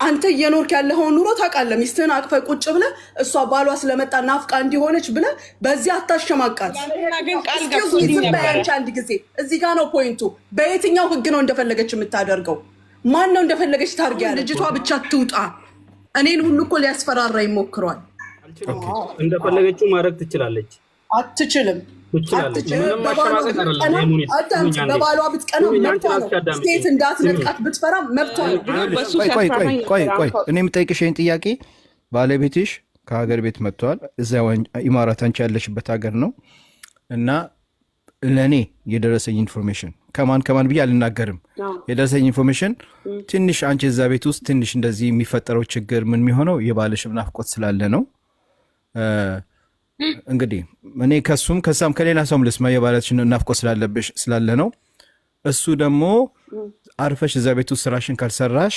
አንተ እየኖርክ ያለኸው ኑሮ ታውቃለህ። ሚስትህን አቅፈህ ቁጭ ብለህ እሷ ባሏ ስለመጣ ናፍቃ እንዲሆነች ብለህ በዚህ አታሸማቃት። አንድ ጊዜ እዚህ ጋር ነው ፖይንቱ። በየትኛው ህግ ነው እንደፈለገች የምታደርገው? ማን ነው እንደፈለገች ታርጊ? ልጅቷ ብቻ ትውጣ። እኔን ሁሉ እኮ ሊያስፈራራ ይሞክሯል። እንደፈለገችው ማድረግ ትችላለች። አትችልም። በባሏ ብትቀና መብቷ ነው። ሴት እንዳትነጥቃት ብትፈራ መብቷ ነው። ቆይ እኔ የምጠይቅሽ ይህን ጥያቄ ባለቤትሽ ከሀገር ቤት መጥተዋል። እዚያ ኢማራት አንቺ ያለሽበት ሀገር ነው እና ለእኔ የደረሰኝ ኢንፎርሜሽን ከማን ብዬ አልናገርም። የደረሰኝ ኢንፎርሜሽን ትንሽ አንቺ እዛ ቤት ውስጥ ትንሽ እንደዚህ የሚፈጠረው ችግር ምን የሚሆነው የባልሽ ናፍቆት ስላለ ነው። እንግዲህ እኔ ከሳም ከሌላ ሰውም ልስማ የባለችን ናፍቆት ስላለ ነው። እሱ ደግሞ አርፈሽ እዛ ቤት ውስጥ ስራሽን ካልሰራሽ፣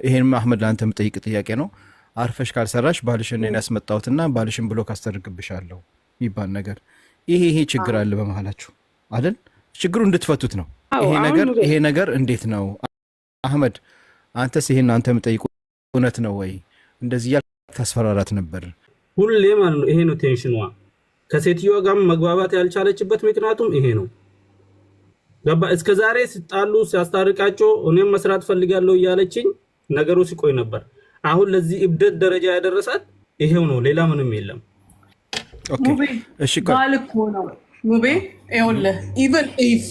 ይሄን አህመድ ለአንተ የምጠይቅ ጥያቄ ነው። አርፈሽ ካልሰራሽ ባልሽን እኔን ያስመጣሁትና ባልሽን ብሎ ካስተርግብሻለሁ ይባል ነገር ይሄ ችግር አለ በመሃላችሁ አይደል? ችግሩ እንድትፈቱት ነው። ይሄ ነገር እንዴት ነው አህመድ? አንተስ ይሄን አንተ የምጠይቁ እውነት ነው ወይ? እንደዚህ ያልክ ታስፈራራት ነበር ሁሌ ማለት ነው። ይሄ ነው ቴንሽኗ። ከሴትዮዋ ጋር መግባባት ያልቻለችበት ምክንያቱም ይሄ ነው። ገባ? እስከ ዛሬ ሲጣሉ ሲያስታርቃቸው እኔም መስራት ፈልጋለሁ እያለችኝ ነገሩ ሲቆይ ነበር። አሁን ለዚህ እብደት ደረጃ ያደረሳት ይሄው ነው። ሌላ ምንም የለም። ሙቤ ባል እኮ ነው ሙቤ። ይኸውልህ ኢቨን ኢፍ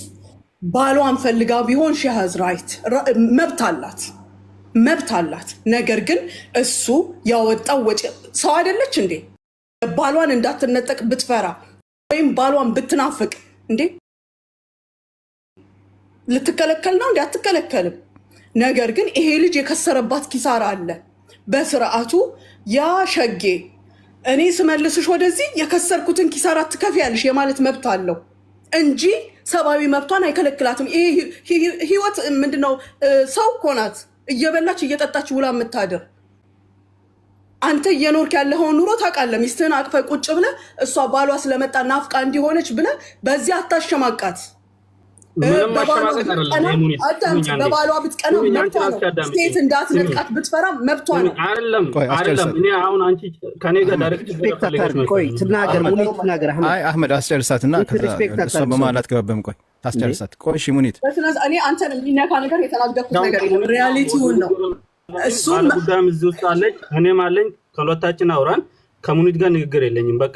ባሏን ፈልጋ ቢሆን ሺ ሃዝ ራይት መብት አላት። ነገር ግን እሱ ያወጣው ወጪ ሰው አይደለች እንዴ? ባሏን እንዳትነጠቅ ብትፈራ ወይም ባሏን ብትናፍቅ እንዴ ልትከለከል ነው እንዴ? አትከለከልም። ነገር ግን ይሄ ልጅ የከሰረባት ኪሳራ አለ በስርዓቱ። ያ ሸጌ እኔ ስመልስሽ ወደዚህ የከሰርኩትን ኪሳራ ትከፍያለሽ የማለት መብት አለው እንጂ ሰብአዊ መብቷን አይከለክላትም። ይሄ ህይወት ምንድነው? ሰው እኮ ናት እየበላች እየጠጣች ውላ የምታድር። አንተ እየኖርክ ያለኸው ኑሮ ታውቃለህ። ሚስትህን አቅፈህ ቁጭ ብለህ እሷ ባሏ ስለመጣ ናፍቃ እንዲሆነች ብለህ በዚህ አታሸማቃት። በባሏ ብትቀና መብቷ ነው። ሴት እንዳትነጥቃት ብትፈራ መብቷ ነው። አይደለም እኔ አሁን አንቺ ከኔ ጋር ዳይሬክት ትናገር አህመድ አስጨርሳትና እሷ በማላት ገባበም ቆይ ታስጨርሳት። ቆይ እሺ ሙኒት፣ እኔ አንተን የሚነካ ነገር የተናገርኩት ነገር የለም። ሪያሊቲውን ነው። እሱም ጉዳይም እዚህ ውስጥ አለች፣ እኔም አለኝ። ከሁለታችን አውራን። ከሙኒት ጋር ንግግር የለኝም። በቃ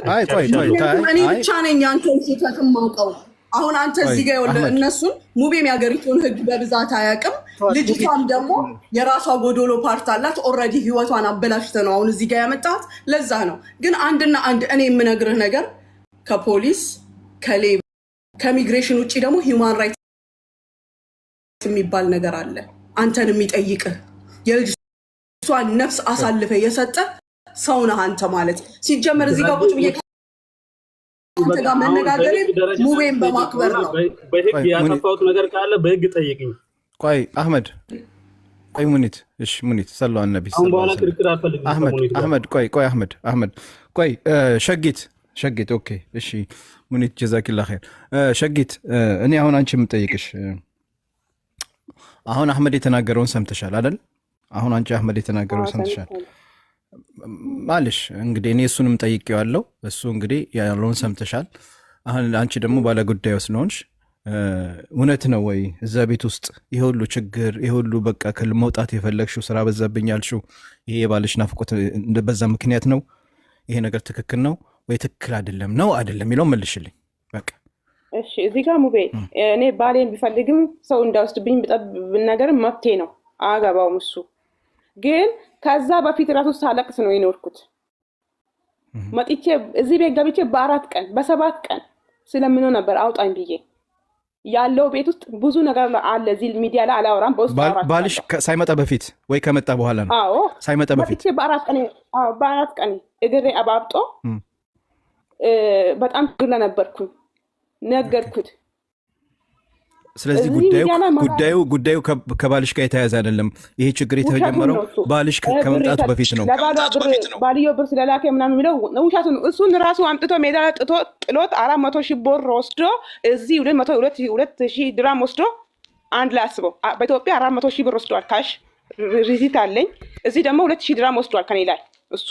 እኔ ብቻ ነኝ አንተን ስህተት የማውቀው። አሁን አንተ እዚህ ጋር እነሱን ሙቤም የሀገሪቱን ህግ በብዛት አያውቅም። ልጅቷም ደግሞ የራሷ ጎዶሎ ፓርት አላት። ኦልሬዲ ህይወቷን አበላሽተህ ነው አሁን እዚህ ጋር ያመጣት። ለዛ ነው ግን አንድና አንድ እኔ የምነግርህ ነገር ከፖሊስ ከኢሚግሬሽን ውጭ ደግሞ ሂውማን ራይትስ የሚባል ነገር አለ። አንተን የሚጠይቅህ የልጅቷን ነፍስ አሳልፈ የሰጠ ሰው ነህ አንተ ማለት ሲጀመር እዚህ ጋር ቁጭ ብዬ አንተ ጋር መነጋገር ሙቤን በማክበር ነው። በህግ ያጠፋሁት ነገር ካለ በህግ ጠይቅኝ። ቆይ አህመድ፣ ቆይ ሙኒት፣ እሺ ሙኒት ሰለላሁ ዐለይሂ ወሰለም። አሁን በኋላ ክርክር አልፈልግም። አህመድ ቆይ አህመድ ቆይ ሸጊት ኦኬ እሺ ሙኒት ጀዛኪላ ኸይር። ሸጊት እኔ አሁን አንቺ የምጠይቅሽ አሁን አህመድ የተናገረውን ሰምተሻል አይደል? አሁን አንቺ አህመድ የተናገረውን ሰምተሻል ማለሽ እንግዲህ እኔ እሱንም ጠይቄዋለሁ። እሱ እንግዲህ ያለውን ሰምተሻል። አሁን አንቺ ደግሞ ባለ ጉዳዩ ስለሆንሽ እውነት ነው ወይ እዛ ቤት ውስጥ ይሄ ሁሉ ችግር ይሄ ሁሉ በቃ መውጣት የፈለግሽው ስራ በዛብኝ ያልሽው ይሄ የባልሽ ናፍቆት በዛ ምክንያት ነው? ይሄ ነገር ትክክል ነው ወይ ትክክል አይደለም ነው አይደለም የሚለው መልሽልኝ በቃ። እሺ እዚህ ጋር ሙቤ እኔ ባሌን ቢፈልግም ሰው እንዳይወስድብኝ ብናገር መብቴ ነው፣ አገባውም እሱ ግን ከዛ በፊት ራሱ ሳለቅስ ነው የኖርኩት። መጥቼ እዚህ ቤት ገብቼ በ7 ቀን ስለምነው ነበር አውጣኝ ብዬ። ያለው ቤት ውስጥ ብዙ ነገር አለ። እዚህ ሚዲያ ላይ አላወራም። ባልሽ ሳይመጣ በፊት ወይ ከመጣ በኋላ ነው? አዎ ሳይመጣ በፊት በ4 ቀን እግሬ አባብጦ በጣም ግለ ነበርኩኝ ነገርኩት። ስለዚህ ጉዳዩ ከባልሽ ጋር የተያያዘ አይደለም። ይሄ ችግር የተጀመረው ባልሽ ከመምጣቱ በፊት ነው። ባልዮ ብር ስለላከ ምናምን የሚለው ውሸቱ ነው። እሱን ራሱ አምጥቶ ሜዳ ላይ ጥሎት 400,000 ብር ወስዶ እዚህ 200,000 ድራም ወስዶ አንድ ላይ አስበው በኢትዮጵያ 400,000 ብር ወስዷል ካሽ ሪሲት አለኝ። እዚህ ደግሞ 2000 ድራም ወስዷል ከኔ ላይ እሱ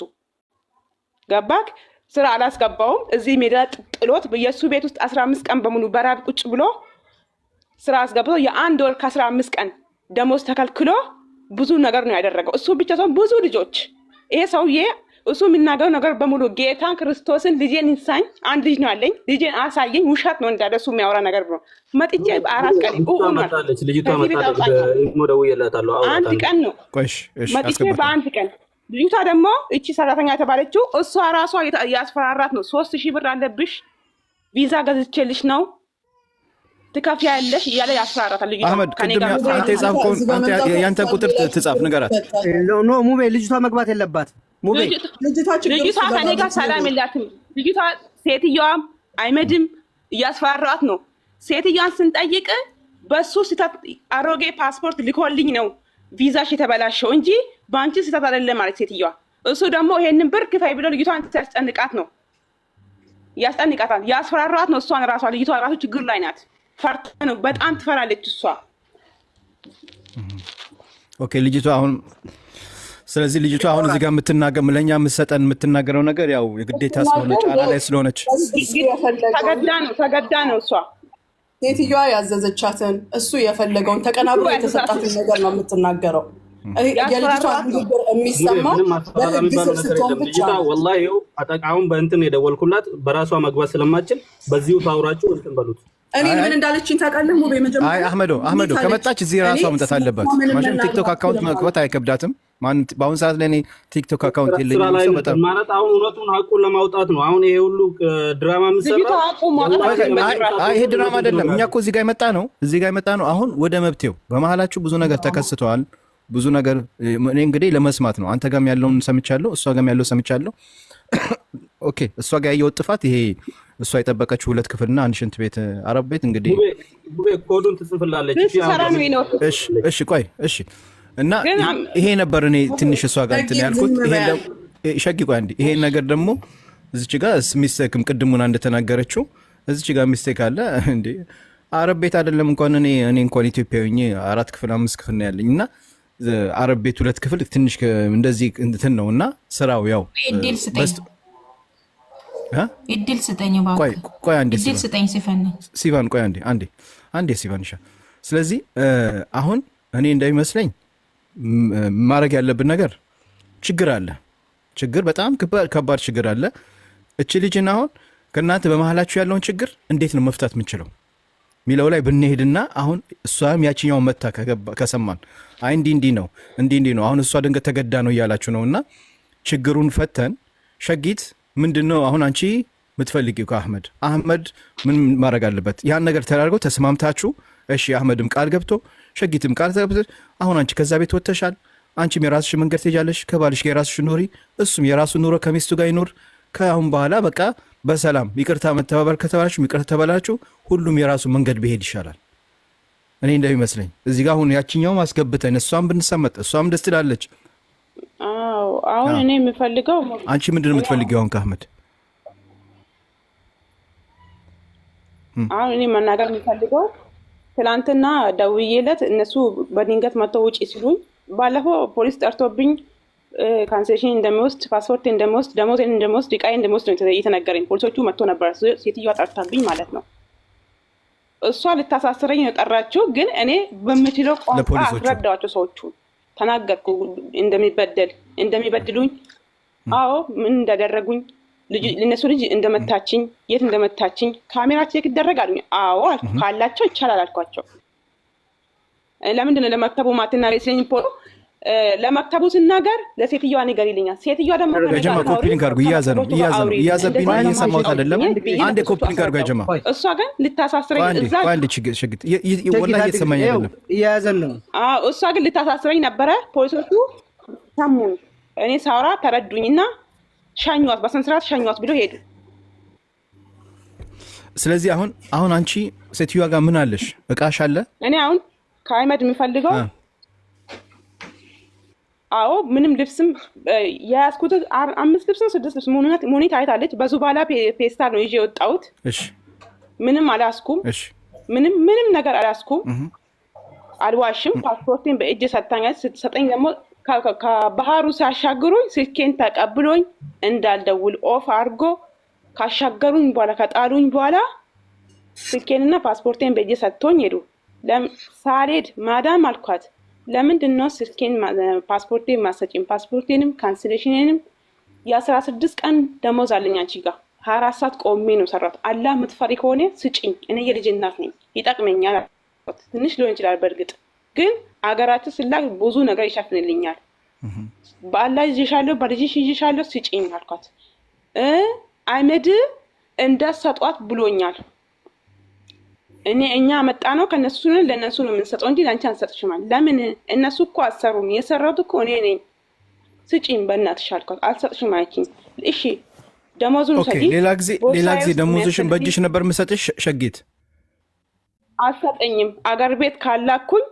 ገባክ። ስራ አላስገባውም። እዚህ ሜዳ ጥሎት የሱ ቤት ውስጥ 15 ቀን በሙሉ በራብ ቁጭ ብሎ ስራ አስገብቶ የ1 ወር ከ15 ቀን ደሞዝ ተከልክሎ ብዙ ነገር ነው ያደረገው። እሱ ብቻ ሳይሆን ብዙ ልጆች ይሄ ሰውዬ እሱ የሚናገረው ነገር በሙሉ ጌታን ክርስቶስን ልጄን እንሳኝ አንድ ልጅ ነው አለኝ ልጄን አሳየኝ ውሸት ነው እንዳለ እሱ የሚያወራ ነገር ነው። መጥቼ በአራት ቀን ታመጣለች ልጅቷ መጣለች ደውዬላታለሁ። አንድ ቀን ነው መጥቼ በአንድ ቀን ልጅቷ ደግሞ እቺ ሰራተኛ የተባለችው እሷ ራሷ ያስፈራራት ነው። 3000 ብር አለብሽ ቪዛ ገዝቼልሽ ነው ትከፍያለሽ እያለ ያስፈራራታል። ልጅቷ አህመድ ቅድም አንተ የጻፍከውን አንተ ያንተ ቁጥር ትጻፍ ንገራት። ኖ ሙቤ ልጅቷ መግባት የለባት ሙቤ ልጅቷ ከኔ ጋር ሰላም የላትም። ልጅቷ ሴትዮዋም አይመድም እያስፈራራት ነው። ሴትዮዋን ስንጠይቅ በሱ ስህተት አሮጌ ፓስፖርት ልኮልኝ ነው ቪዛሽ የተበላሸው እንጂ ባንቺ ስህተት አይደለም ማለት ሴትዮዋ። እሱ ደግሞ ይሄንን ብር ክፈይ ብሎ ልጅቷን ያስጨንቃት ነው ያስጨንቃታል፣ ያስፈራራት ነው። እሷን ራሷ ልጅቷ ራሱ ችግር ላይ ናት። ፈርታ ነው በጣም ትፈራለች እሷ። ኦኬ ልጅቷ አሁን ስለዚህ ልጅቷ አሁን እዚህ ጋር ለኛ የምትናገረው ነገር ያው የግዴታ ስለሆነ ጫና ላይ ስለሆነች ተገዳ ነው እሷ ሴትዮዋ ያዘዘቻትን እሱ የፈለገውን ተቀናብሮ የተሰጣትን ነገር ነው የምትናገረው። የልጅቷ ንግግር የሚሰማው በህግ ስር ስትሆን ብቻ ነው። ወላሂ አጠቃውን በእንትን የደወልኩላት በራሷ መግባት ስለማችል በዚሁ ታውራችሁ እንትን በሉት። እኔ ምን እንዳለችኝ ታውቃለህ? ሙቤ መጀመሪያ አይ አህመዶ ከመጣች እዚህ ራሷ መምጣት አለባት። ማሽን ቲክቶክ አካውንት መክፈት አይከብዳትም። ማን በአሁን ሰዓት ላይ እኔ ቲክቶክ አካውንት የለኝም ሰው በጣም ማለት አሁን እውነቱን ሐቁን ለማውጣት ነው። አሁን ይሄ ሁሉ ድራማ ምሰራ ይሄ ድራማ አይደለም። እኛ እኮ እዚህ ጋር የመጣ ነው አሁን ወደ መብቴው። በመሀላችሁ ብዙ ነገር ተከስተዋል። ብዙ ነገር እኔ እንግዲህ ለመስማት ነው። አንተ ጋርም ያለውን ሰምቻለሁ፣ እሷ ጋርም ያለው ሰምቻለሁ። ኦኬ እሷ ጋር ያየው ጥፋት ይሄ እሷ የጠበቀችው 2 ክፍልና 1 ሽንት ቤት አረብ ቤት እንግዲህ ኮዱን ትጽፍላለች። እሺ ቆይ እሺ። እና ይሄ ነበር እኔ ትንሽ እሷ ጋር እንትን ያልኩት። ይሄ ሸጊ ቆይ አንዴ ይሄ ነገር ደግሞ እዚች ጋር ሚስቴክም ቅድሙና እንደተናገረችው እዚች ጋር ሚስቴክ አለ እንዴ። አረብ ቤት አይደለም እንኳን እኔ እንኳን ኢትዮጵያዊ 4 ክፍል 5 ክፍል ነው ያለኝ እና አረብ ቤት 2 ክፍል ትንሽ እንደዚህ እንትን ነውና ስራው ያው እድል ስጠኝ ባክ ቆይ አንዴ እድል ስጠኝ ሲፋን ቆይ አንዴ ሲፋን ይሻ። ስለዚህ አሁን እኔ እንደሚመስለኝ ማድረግ ያለብን ነገር ችግር በጣም ከባድ ችግር አለ። እቺ ልጅና አሁን ከእናንተ በመሀላችሁ ያለውን ችግር እንዴት ነው መፍታት የምንችለው ሚለው ላይ ብንሄድና አሁን እሷም ያቺኛው መታ ከሰማን አይ እንዲህ ነው አሁን እሷ ድንገት ተገዳ ነው እያላችሁ ነውና ችግሩን ፈተን ሸጊት ምንድነው አሁን አንቺ የምትፈልጊው ከአህመድ ምን ማድረግ አለበት? ያን ነገር ተዳርገው ተስማምታችሁ እሺ አህመድም ቃል ገብቶ ሸጊትም ቃል ገብቶ አሁን አንቺ ከዛ ቤት ወጥተሻል። አንቺም የራስሽ መንገድ ትሄጃለሽ፣ ከባልሽ ጋር የራስሽ ኑሪ፣ እሱም የራሱ ኑሮ ከሚስቱ ጋር ይኖር። ከአሁን በኋላ በቃ በሰላም ይቅርታ መተባበር ከተባላችሁ ይቅርታ ተባላችሁ፣ ሁሉም የራሱ መንገድ ቢሄድ ይሻላል። እኔ እንደሚመስለኝ እዚህ ጋር አሁን ያቺኛው ማስገብተን እሷም ብንሰመጥ እሷም ደስ ትላለች። አሁን እኔ የምፈልገው አንቺ ምንድነው የምትፈልጊው አሁን ከአህመድ? አሁን እኔ መናገር የምፈልገው ትላንትና ደውዬለት እነሱ በድንገት መጥተው ውጪ ሲሉኝ ባለፈው ፖሊስ ጠርቶብኝ ካንሴሽን እንደሚወስድ ፓስፖርት እንደሚወስድ ደሞዜን እንደሚወስድ ዕቃዬ እንደሚወስድ ነው የተነገረኝ። ፖሊሶቹ መጥቶ ነበር፣ ሴትዮዋ ጠርታብኝ ማለት ነው። እሷ ልታሳስረኝ ነው ጠራችው። ግን እኔ በምችለው ቋንቋ አስረዳዋቸው። ሰዎቹ ተናገርኩ እንደሚበድሉኝ፣ አዎ ምን እንዳደረጉኝ፣ ለነሱ ልጅ እንደመታችኝ፣ የት እንደመታችኝ ካሜራ ቼክ ይደረጋል። አዎ አልኩ። ካላቸው ይቻላል አልኳቸው። ለምንድን ነው ለመክተቡ ማትና ሬስሊንግ ፖሎ ለመክተቡ ስናገር ለሴትዮዋ ነገር ይልኛል። ሴትዮዋ ደግሞ ከጀማ ኮፒሊንግ አድርጉ እያዘብኝ እየሰማሁት አይደለም። አንድ ኮፒሊንግ አድርጉ ያጀማ። እሷ ግን ልታሳስረኝ እዛ አንድ ሽግት ወላሂ እየተሰማኝ አይደለም። እያዘን ነው። እሷ ግን ልታሳስረኝ ነበረ። ፖሊሶቹ ሰሙኝ፣ እኔ ሳውራ ተረዱኝና ሻኟት፣ በስነ ስርዓት ሻኟት ብሎ ሄዱ። ስለዚህ አሁን አንቺ ሴትዮዋ ጋር ምን አለሽ? እቃሽ አለ? እኔ አሁን ከአህመድ የምፈልገው አዎ ምንም ልብስም የያዝኩት 5 ልብስም 6 ልብስ ሞኒት አይታለች። በዙባላ ፔስታል ነው ይዤ የወጣሁት። እሺ ምንም አላስኩም። እሺ ምንም ነገር አላስኩም። አልዋሽም። ፓስፖርቴን በእጅ ሰጣኛል። ስትሰጠኝ ደግሞ ከባህሩ ሲያሻግሩኝ ስልኬን ተቀብሎኝ እንዳልደውል ኦፍ አድርጎ ካሻገሩኝ በኋላ ከጣሉኝ በኋላ ስልኬንና ፓስፖርቴን በእጅ ሰጥቶኝ ሄዱ። ሳልሄድ ማዳም አልኳት፣ ለምንድን ነው ስልኬን ፓስፖርቴን ማሰጪኝ? ፓስፖርቴንም ካንስሌሽኔንም የ16 ቀን ደሞዝ አለኝ አንቺ ጋር 24 ሰዓት ቆሜ ነው ሰራት። አላህ የምትፈሪ ከሆነ ስጪኝ፣ እኔ የልጅ እናት ነኝ፣ ይጠቅመኛል። ትንሽ ሊሆን ይችላል በእርግጥ ግን አገራችን ስላክ ብዙ ነገር ይሸፍንልኛል። በአላህ ይዤሻለሁ፣ በልጅሽ ይዤሻለሁ፣ ስጪኝ አልኳት። አህመድ እንዳሰጧት ብሎኛል። እኛ መጣ ነው ከነሱ ለነሱ ነው የምንሰጠው እንጂ ላንቺ አንሰጥሽም። ለምን እነሱ እኮ አሰሩኝ፣ የሰራሁት እኮ እኔ ነኝ፣ ስጪኝ በእናትሽ አልኳት። አልሰጥሽም አለችኝ። እሺ ደሞዙን ሰጪ። ሌላ ጊዜ ደሞዝሽን በእጅሽ ነበር የምሰጥሽ ሸጊት። አልሰጠኝም። አገር ቤት ካላኩኝ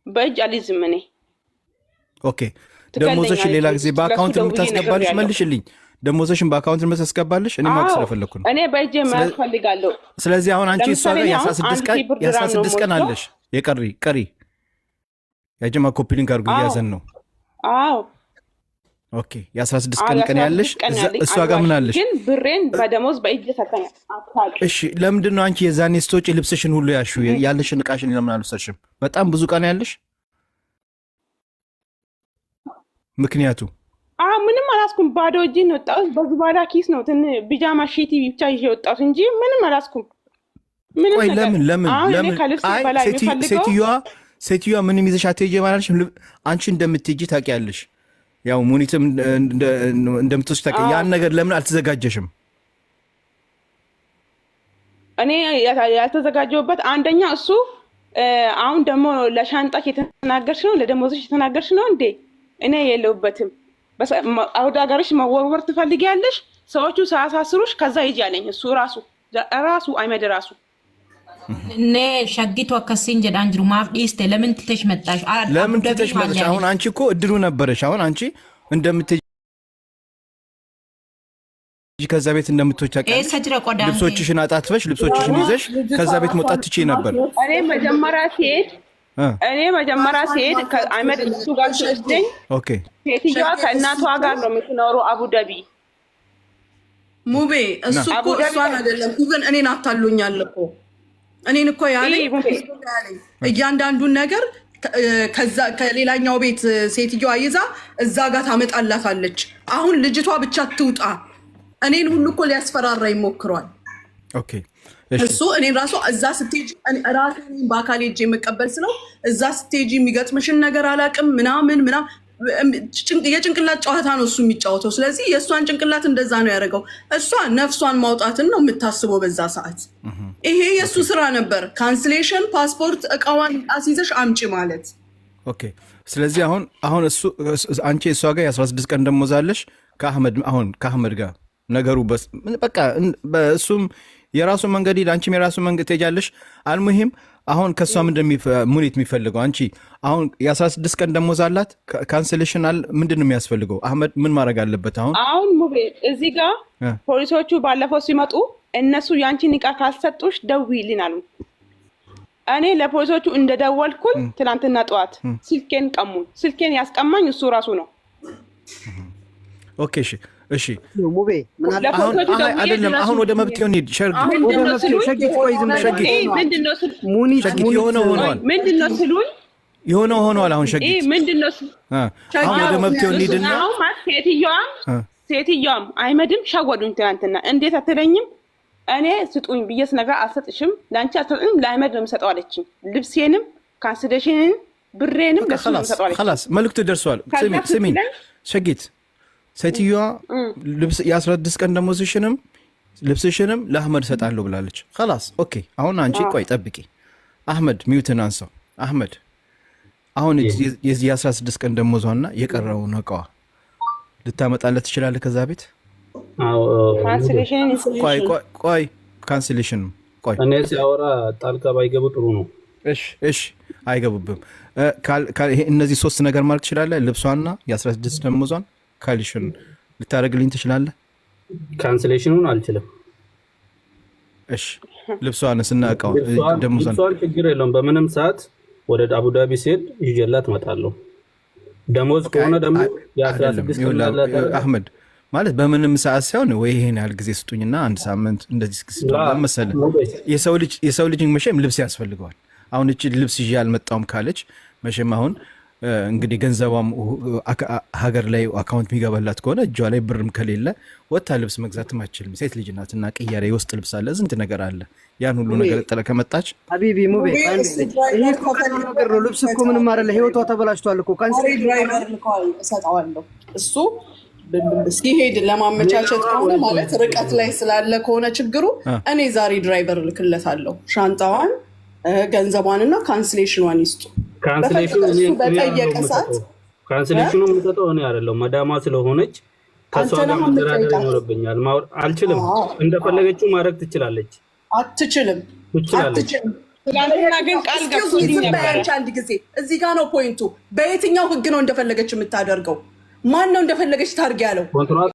በእጅ አልይዝም እኔ። ኦኬ ደሞዝሽን ሌላ ጊዜ በአካውንት የምታስገባልሽ መልሽልኝ። ደሞዝሽን በአካውንት የምታስገባልሽ እኔ ማወቅ ስለፈለኩ ነው። እኔ በእጅ ማለት ፈልጋለሁ። ስለዚህ አሁን አንቺ እሷ ጋር የ16 ቀን አለሽ ቀሪ ያጀማ ኮፒሊንግ አድርጉ እያዘን ነው። አዎ ኦኬ የ16 ቀን ያለሽ እሷ ጋር ምን አለሽ? ግን ብሬን በደሞዝ በእጅ ሰጠኛል። እሺ ለምንድን ነው አንቺ የዛኔ ስትወጪ ልብስሽን ሁሉ ያሹ ያለሽን እቃሽን ለምን አልወሰድሽም? በጣም ብዙ ቀን ያለሽ ምክንያቱ ምንም አላስኩም። ባዶ እጄን ነው ወጣሁት። በዝባላ ኪስ ነው ቢጃማ ሺቲ ብቻ ይዤ ወጣሁት እንጂ ምንም አላስኩም። ምንም ወይ ለምን ሴትዮዋ ምንም ይዘሽ አትሄጂም አላለሽም? አንቺ እንደምትሄጂ ታውቂያለሽ። ያው ሙኒትም እንደምትወስድ ታውቂ። ያን ነገር ለምን አልተዘጋጀሽም? እኔ ያልተዘጋጀሁበት አንደኛ እሱ አሁን ደግሞ ለሻንጣሽ የተናገርሽ ነው፣ ለደሞዝሽ የተናገርሽ ነው እንዴ? እኔ የለሁበትም። አውደ ሀገርሽ መወርወር ትፈልጊያለሽ? ሰዎቹ ሳያሳስሩሽ ከዛ ሂጂ አለኝ። እሱ ራሱ አህመድ ራሱ እኔ ሸጊቱ አከሲን ጀዳን ጅሩ ማፍ ዲስቴ ለምን ትተሽ መጣሽ? አሁን አንቺ እኮ እድሉ ነበረሽ። አሁን አንቺ እንደምትሄጂ ከዛ ቤት እንደምትወጪ ታውቂያለሽ። ልብሶችሽን አጣጥፈሽ ልብሶችሽን ይዘሽ ከዛ ቤት መውጣት ትችይ ነበር። እኔ መጀመሪያ ሲሄድ ከአህመድ እሱ ጋር ሲወስደኝ ሴትዮዋ ከእናቷ ጋር ነው የምትኖረው አቡዳቢ። ሙቤ እሱ እኮ እሷን አይደለም ኢቨን እኔን አታሉኛል እኮ እኔን እኮ ያለኝ እያንዳንዱን ነገር ከሌላኛው ቤት ሴትዮዋ ይዛ እዛ ጋር ታመጣላታለች። አሁን ልጅቷ ብቻ ትውጣ። እኔን ሁሉ እኮ ሊያስፈራራ ይሞክሯል። እሱ እኔን ራሱ እዛ ስትሄጂ ራሴን በአካል ሄጄ የምቀበል ስለው እዛ ስትሄጂ የሚገጥምሽን ነገር አላውቅም ምናምን የጭንቅላት ጨዋታ ነው እሱ የሚጫወተው። ስለዚህ የእሷን ጭንቅላት እንደዛ ነው ያደረገው። እሷ ነፍሷን ማውጣትን ነው የምታስበው በዛ ሰዓት። ይሄ የእሱ ስራ ነበር። ካንስሌሽን ፓስፖርት እቃዋን አስይዘሽ አምጪ ማለት። ስለዚህ አሁን እሱ አንቺ እሷ ጋር የ16 ቀን ደሞዝ አለሽ ከአህመድ ጋር ነገሩ በቃ እሱም የራሱ መንገድ ሄድ፣ አንቺም የራሱ መንገድ ትሄጃለሽ። አልሙሂም አሁን ከእሷ ሙኒት የሚፈልገው አንቺ አሁን የ16 ቀን ደሞዝ አላት። ካንስሌሽን ምንድን ነው የሚያስፈልገው? አህመድ ምን ማድረግ አለበት? አሁን ሙቤ እዚህ ጋር ፖሊሶቹ ባለፈው ሲመጡ እነሱ ያንቺን ዕቃ ካልሰጡሽ ደውይልን አሉ። እኔ ለፖሊሶቹ እንደደወልኩኝ ትናንትና ጠዋት ስልኬን ቀሙኝ። ስልኬን ያስቀማኝ እሱ ራሱ ነው። ኦኬ እሺ ሙቤ አይደለም። አሁን ወደ መብትው እንሂድ። የሆነው ሆኗል። አሁን ሸጊት አሁን ወደ መብትው እንሂድና ሴትዮዋም አህመድም ሸወዱኝ ትናንትና። እንዴት አትለኝም? እኔ ስጡኝ ብዬ ስነግራት አልሰጥሽም፣ ለአንቺ አልሰጥም፣ ለአህመድ ነው የምሰጠው አለችኝ። ልብሴንም ካንስሌሽንን ብሬንም ለሱ ነው የምሰጠው አለችኝ። خلاص መልዕክቱ ደርሷል። ስሚኝ ሸጊት ሴትዮዋ የ16 ቀን ደሞዝሽንም ልብስሽንም ለአህመድ እሰጣለሁ ብላለች። خلاص ኦኬ። አሁን አንቺ ቆይ ጠብቂ። አህመድ ሚውትን አንሳው። አህመድ አሁን የዚህ የ16 ቀን ደሞዟና የቀረውን እቃዋ ልታመጣለት ትችላለህ ከዛ ቤት? ቆይ ካንስሌሽን ቆይ እኔ ሲያወራ ጣልቃ ባይገቡ ጥሩ ነው። እሺ አይገቡብም። እነዚህ 3 ነገር ማለት ትችላለህ። ልብሷና የ16 ደሞዟን ካሊሽን ልታደርግልኝ ትችላለህ? ካንስሌሽኑን አልችልም። እሺ ልብሷን ስናቀው ደሞዟን ችግር የለውም። በምንም ሰዓት ወደ አቡዳቢ ሲሄድ ይዤላት እመጣለሁ። ደሞዝ ከሆነ ደግሞ የ16 አህመድ ማለት በምንም ሰዓት ሳይሆን ወይ ይሄን ያህል ጊዜ ስጡኝና አንድ ሳምንት እንደዚህ ስጡኝ መሰለህ። የሰው ልጅ መቼም ልብስ ያስፈልገዋል። አሁን እቺ ልብስ ይዤ አልመጣሁም ካለች መቼም አሁን እንግዲህ ገንዘቧም ሀገር ላይ አካውንት የሚገባላት ከሆነ እጇ ላይ ብርም ከሌለ ወታ ልብስ መግዛትም አትችልም። ሴት ልጅ ናት እና ቅያሬ የውስጥ ልብስ አለ፣ ስንት ነገር አለ። ያን ሁሉ ነገር ጥለ ከመጣች ሀቢቢ ሙቤ ይሄ ነገር ነው። ልብስ እኮ ምንም አይደለ፣ ህይወቷ ተበላሽቷል እኮ። ድራይቨር እሰጠዋለሁ። እሱ ሲሄድ ለማመቻቸት ከሆነ ማለት ርቀት ላይ ስላለ ከሆነ ችግሩ እኔ ዛሬ ድራይቨር እልክለታለሁ። ሻንጣዋን ገንዘቧንና ካንስሌሽኗን ይስጡ። በጠየቀ ሰዓት ካንስሌሽኑ የምሰጠው እኔ አይደለሁም፣ መዳማ ስለሆነች ከሷ ጋር መደራደር ይኖርብኛል። አልችልም። እንደፈለገችው ማድረግ ትችላለች። አትችልም። ትላንትና ግን ቃል ገብቶልኝ ነበር። አንድ ጊዜ እዚህ ጋር ነው ፖይንቱ። በየትኛው ህግ ነው እንደፈለገች የምታደርገው? ማን ነው እንደፈለገች ታርግ ያለው?